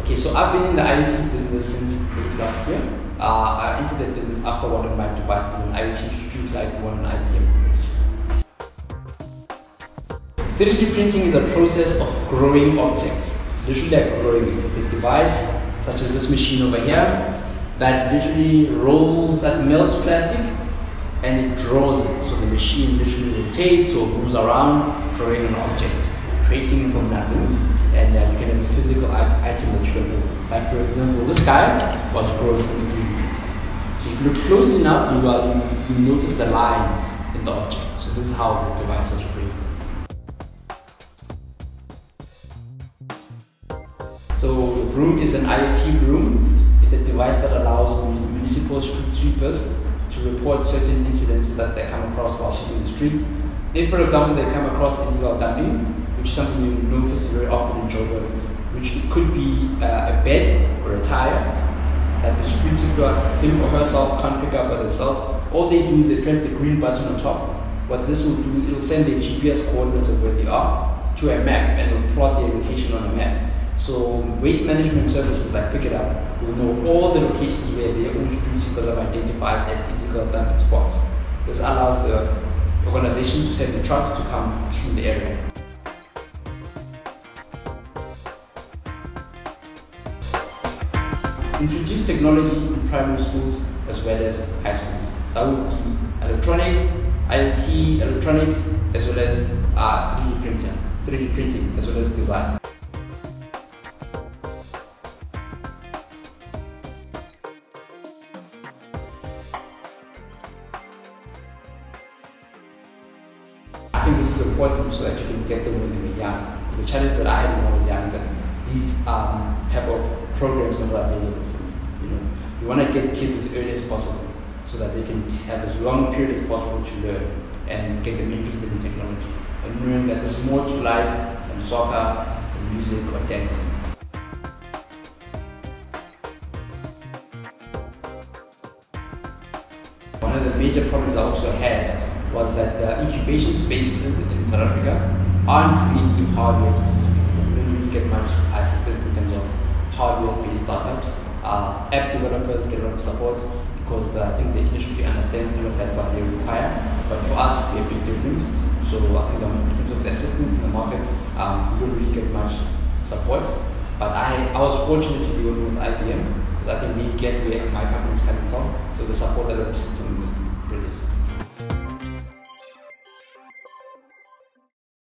Okay, so I've been in the IoT business since late last year. I entered the business after one of my devices, an IoT street light, won an IBM competition. 3D printing is a process of growing objects. It's literally like growing it. It's a device such as this machine over here that literally rolls, that melts plastic and it draws it. So the machine literally rotates or moves around, drawing an object, creating it from nothing. And you can have a physical item that you can move. Like for example, this guy was grown from a 3D printer. So if you look closely enough, you notice the lines in the object. So this is how the device was created. So the broom is an IoT broom. It's a device that allows municipal street sweepers to report certain incidents that they come across while sweeping the streets. If, for example, they come across illegal dumping, which is something you notice very often in Joburg, which it could be a bed or a tire that the street sweeper, him or herself, can't pick up by themselves. All they do is they press the green button on top. What this will do, it will send the GPS coordinates of where they are to a map and it will plot their location on a map. So waste management services like Pick It Up will know all the locations where their own street sweepers have identified as illegal dumping spots. This allows the organization to send the trucks to come clean the area. Introduce technology in primary schools as well as high schools. That would be electronics, IoT, electronics, as well as 3D printing, as well as design. I think this is important so that you can get them when they were young. The challenge that I had when I was young is that these type of programs are not available for me. You want to get kids as early as possible so that they can have as long a period as possible to learn and get them interested in technology and knowing that there's more to life than soccer, or music, or dancing. One of the major problems I also had was that the incubation spaces in South Africa aren't really hardware specific. You don't really get much assistance in terms of hardware-based startups. App developers get a lot of support because I think the industry understands kind of like what they require. But for us, we're a bit different. So I think in terms of the assistance in the market, we don't really get much support. But I was fortunate to be working with IBM so that they may get where my company is coming from. So the support that I've received from